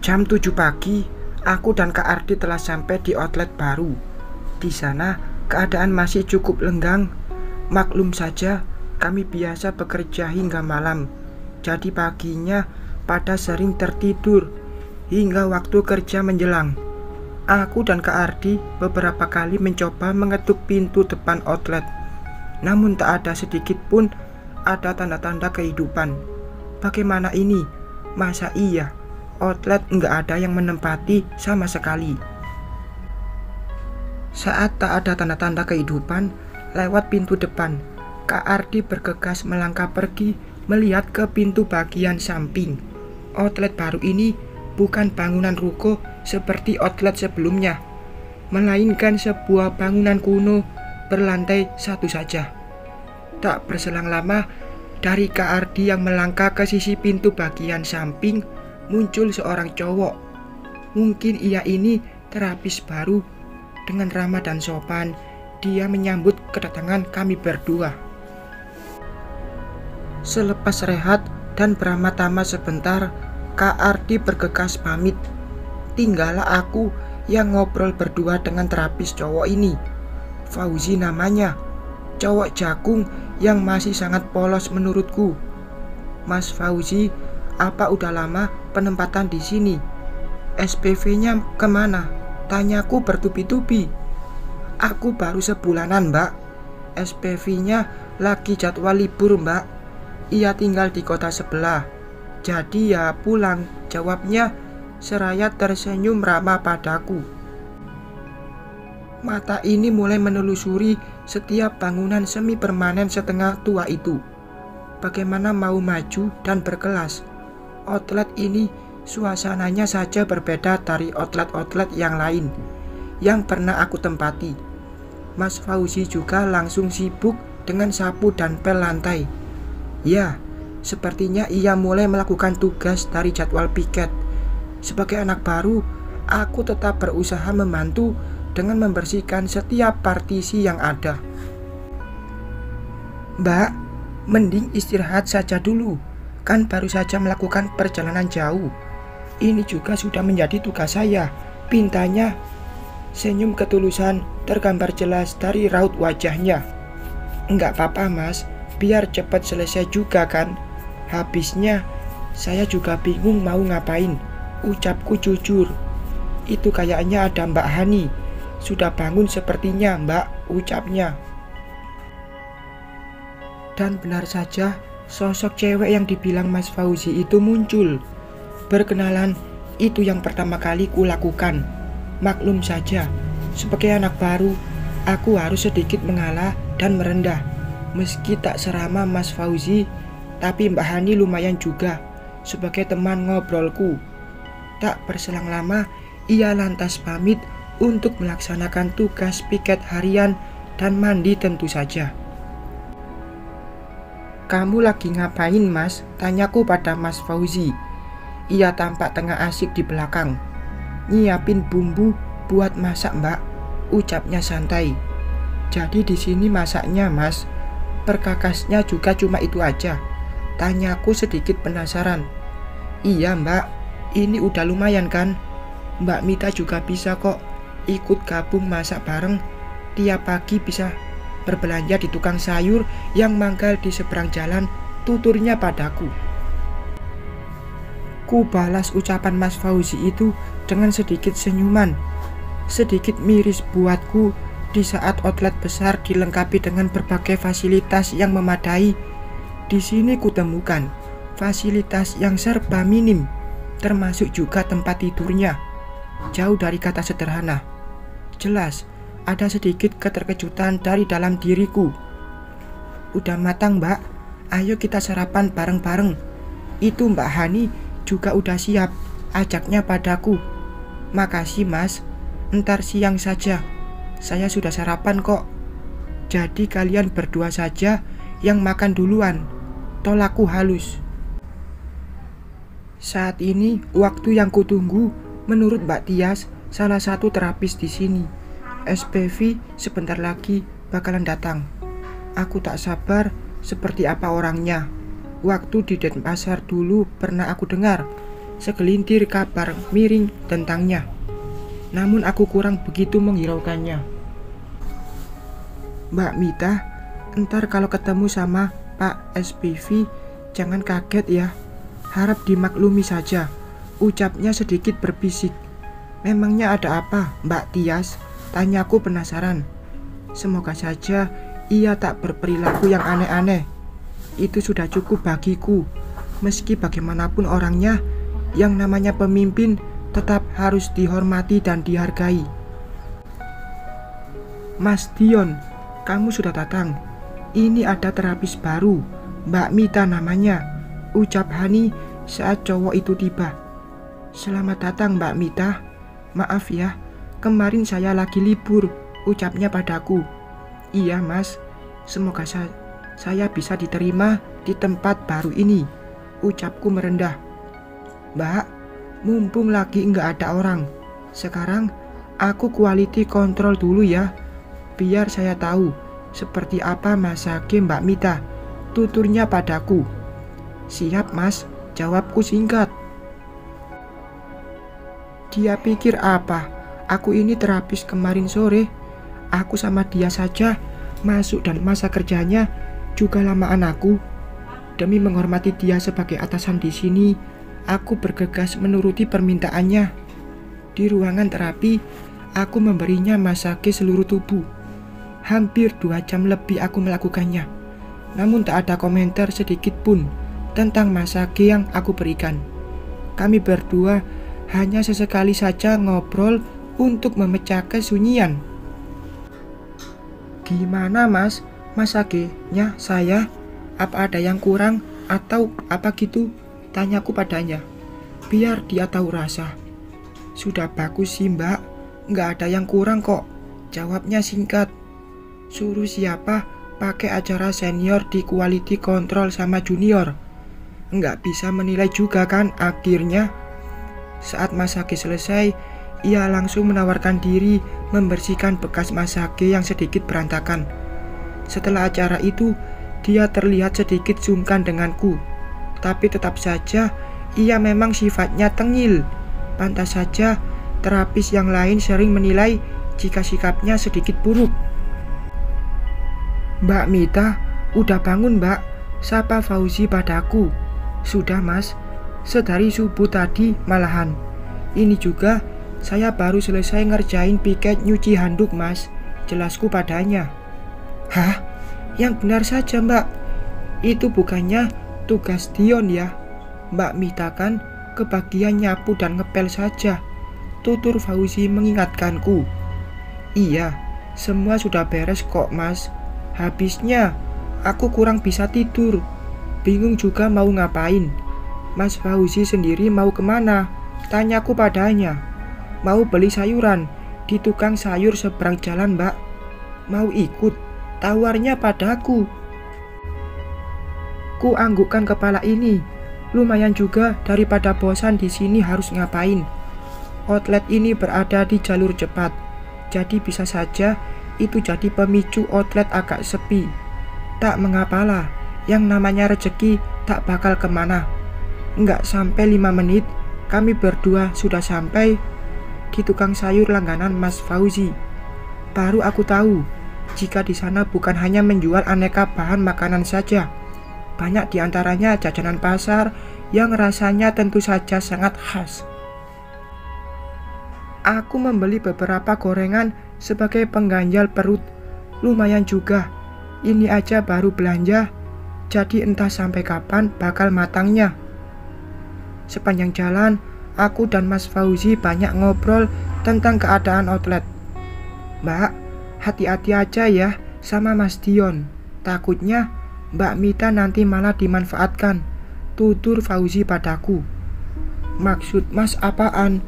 Jam 7 pagi, aku dan Kak Ardi telah sampai di outlet baru. Di sana, keadaan masih cukup lenggang. Maklum saja, kami biasa bekerja hingga malam. Jadi paginya pada sering tertidur hingga waktu kerja menjelang. Aku dan Kak Ardi beberapa kali mencoba mengetuk pintu depan outlet. Namun tak ada sedikit pun ada tanda-tanda kehidupan. Bagaimana ini? Masa iya outlet nggak ada yang menempati sama sekali? Saat tak ada tanda-tanda kehidupan, lewat pintu depan, Kak Ardi bergegas melangkah pergi melihat ke pintu bagian samping. Outlet baru ini bukan bangunan ruko seperti outlet sebelumnya, melainkan sebuah bangunan kuno berlantai satu saja. Tak berselang lama, dari Kak Ardi yang melangkah ke sisi pintu bagian samping, muncul seorang cowok. Mungkin ia ini terapis baru. Dengan ramah dan sopan, dia menyambut kedatangan kami berdua. Selepas rehat dan beramah-tamah sebentar, Kak Ardi bergegas pamit. Tinggallah aku yang ngobrol berdua dengan terapis cowok ini. Fauzi namanya, cowok jagung yang masih sangat polos menurutku. Mas Fauzi, apa udah lama penempatan di sini? SPV-nya kemana? Tanyaku bertubi-tubi. Aku baru sebulanan, Mbak. SPV-nya lagi jadwal libur, Mbak. Ia tinggal di kota sebelah. Jadi ya pulang, jawabnya seraya tersenyum ramah padaku. Mata ini mulai menelusuri setiap bangunan semi permanen setengah tua itu. Bagaimana mau maju dan berkelas? Outlet ini suasananya saja berbeda dari outlet-outlet yang lain yang pernah aku tempati. Mas Fauzi juga langsung sibuk dengan sapu dan pel lantai. Ya, sepertinya ia mulai melakukan tugas dari jadwal piket. Sebagai anak baru, aku tetap berusaha membantu dengan membersihkan setiap partisi yang ada. Mbak, mending istirahat saja dulu. Kan baru saja melakukan perjalanan jauh. Ini juga sudah menjadi tugas saya, pintanya. Senyum ketulusan tergambar jelas dari raut wajahnya. Enggak apa-apa mas, biar cepat selesai juga kan. Habisnya saya juga bingung mau ngapain. Ucapku jujur. Itu kayaknya ada Mbak Hani. Sudah bangun sepertinya mbak, ucapnya. Dan benar saja, sosok cewek yang dibilang Mas Fauzi itu muncul. Berkenalan, itu yang pertama kali kulakukan. Maklum saja, sebagai anak baru, aku harus sedikit mengalah dan merendah. Meski tak seramah Mas Fauzi, tapi Mbak Hani lumayan juga sebagai teman ngobrolku. Tak berselang lama, ia lantas pamit untuk melaksanakan tugas piket harian dan mandi tentu saja. Kamu lagi ngapain mas? Tanyaku pada Mas Fauzi. Ia tampak tengah asik di belakang. Nyiapin bumbu buat masak mbak, ucapnya santai. Jadi di sini masaknya mas? Perkakasnya juga cuma itu aja? Tanyaku sedikit penasaran. Iya mbak, ini udah lumayan kan? Mbak Mita juga bisa kok ikut gabung masak bareng. Tiap pagi bisa berbelanja di tukang sayur yang manggal di seberang jalan, tuturnya padaku. Ku balas ucapan Mas Fauzi itu dengan sedikit senyuman. Sedikit miris buatku di saat outlet besar dilengkapi dengan berbagai fasilitas yang memadai. Di sini kutemukan fasilitas yang serba minim, termasuk juga tempat tidurnya. Jauh dari kata sederhana. Jelas, ada sedikit keterkejutan dari dalam diriku. Udah matang mbak, ayo kita sarapan bareng-bareng. Itu Mbak Hani juga udah siap, ajaknya padaku. Makasih mas, entar siang saja. Saya sudah sarapan kok. Jadi kalian berdua saja yang makan duluan, tolakku halus. Saat ini waktu yang kutunggu menurut Mbak Tias, salah satu terapis di sini. SPV sebentar lagi bakalan datang. Aku tak sabar seperti apa orangnya. Waktu di Denpasar dulu pernah aku dengar, segelintir kabar miring tentangnya. Namun aku kurang begitu menghiraukannya. Mbak Mita, entar kalau ketemu sama Pak SPV, jangan kaget ya. Harap dimaklumi saja, ucapnya sedikit berbisik. Memangnya ada apa, Mbak Tias? Tanyaku penasaran. Semoga saja ia tak berperilaku yang aneh-aneh. Itu sudah cukup bagiku. Meski bagaimanapun orangnya, yang namanya pemimpin tetap harus dihormati dan dihargai. Mas Dion, kamu sudah datang. Ini ada terapis baru, Mbak Mita namanya, ucap Hani saat cowok itu tiba. Selamat datang Mbak Mita. Maaf ya, kemarin saya lagi libur, ucapnya padaku. Iya mas, semoga saya bisa diterima di tempat baru ini, ucapku merendah. Mbak, mumpung lagi nggak ada orang, sekarang aku quality control dulu ya, biar saya tahu seperti apa massage Mbak Mita, tuturnya padaku. Siap mas, jawabku singkat. Dia pikir apa? Aku ini terapis kemarin sore. Aku sama dia saja masuk dan masa kerjanya juga lamaan aku. Demi menghormati dia sebagai atasan di sini, aku bergegas menuruti permintaannya. Di ruangan terapi, aku memberinya massage seluruh tubuh. Hampir 2 jam lebih aku melakukannya. Namun tak ada komentar sedikit pun tentang massage yang aku berikan. Kami berdua hanya sesekali saja ngobrol untuk memecah kesunyian. Gimana mas, massagenya saya? Apa ada yang kurang atau apa gitu? Tanyaku padanya, biar dia tahu rasa. Sudah bagus sih mbak, nggak ada yang kurang kok, jawabnya singkat. Suruh siapa pakai acara senior di quality control sama junior? Nggak bisa menilai juga kan akhirnya. Saat massage selesai, ia langsung menawarkan diri membersihkan bekas massage yang sedikit berantakan. Setelah acara itu, dia terlihat sedikit sungkan denganku. Tapi tetap saja, ia memang sifatnya tengil. Pantas saja, terapis yang lain sering menilai jika sikapnya sedikit buruk. Mbak Mita, udah bangun mbak, sapa Fauzi padaku. Sudah mas, sedari subuh tadi malahan. Ini juga saya baru selesai ngerjain piket nyuci handuk mas, jelasku padanya. Hah? Yang benar saja mbak, itu bukannya tugas Dion ya? Mbak Mita kan kebagian nyapu dan ngepel saja, tutur Fauzi mengingatkanku. Iya, semua sudah beres kok mas. Habisnya aku kurang bisa tidur, bingung juga mau ngapain. Mas Fauzi sendiri mau kemana? Tanyaku padanya. Mau beli sayuran di tukang sayur seberang jalan mbak. Mau ikut? Tawarnya padaku. Ku anggukkan kepala ini. Lumayan juga daripada bosan di sini harus ngapain. Outlet ini berada di jalur cepat, jadi bisa saja itu jadi pemicu outlet agak sepi. Tak mengapalah, yang namanya rezeki tak bakal kemana. Nggak sampai 5 menit, kami berdua sudah sampai di tukang sayur langganan Mas Fauzi. Baru aku tahu jika di sana bukan hanya menjual aneka bahan makanan saja. Banyak diantaranya jajanan pasar yang rasanya tentu saja sangat khas. Aku membeli beberapa gorengan sebagai pengganjal perut. Lumayan juga. Ini aja baru belanja, jadi entah sampai kapan bakal matangnya. Sepanjang jalan, aku dan Mas Fauzi banyak ngobrol tentang keadaan outlet. Mbak, hati-hati aja ya sama Mas Dion. Takutnya Mbak Mita nanti malah dimanfaatkan, tutur Fauzi padaku. Maksud mas apaan?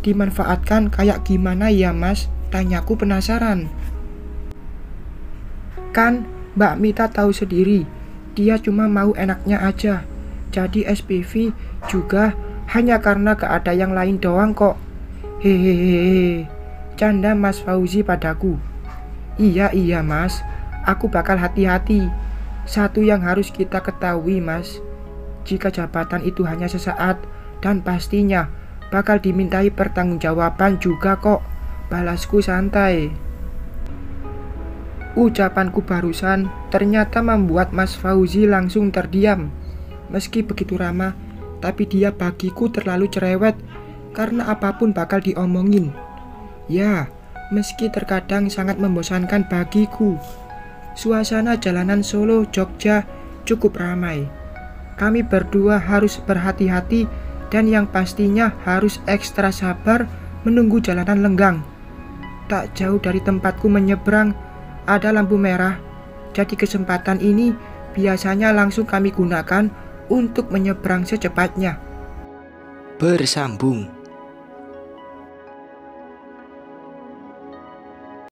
Dimanfaatkan kayak gimana ya mas? Tanyaku penasaran. Kan Mbak Mita tahu sendiri, dia cuma mau enaknya aja. Jadi SPV juga hanya karena gak ada yang lain doang kok. Hehehe, canda Mas Fauzi padaku. Iya mas, aku bakal hati-hati. Satu yang harus kita ketahui mas, jika jabatan itu hanya sesaat, Dan pastinya bakal dimintai pertanggungjawaban juga kok. Balasku santai. Ucapanku barusan ternyata membuat Mas Fauzi langsung terdiam. Meski begitu ramah, tapi dia bagiku terlalu cerewet karena apapun bakal diomongin. Ya, meski terkadang sangat membosankan bagiku. Suasana jalanan Solo, Jogja cukup ramai. Kami berdua harus berhati-hati dan yang pastinya harus ekstra sabar menunggu jalanan lenggang. Tak jauh dari tempatku menyeberang ada lampu merah. Jadi kesempatan ini biasanya langsung kami gunakan untuk menyeberang secepatnya. Bersambung.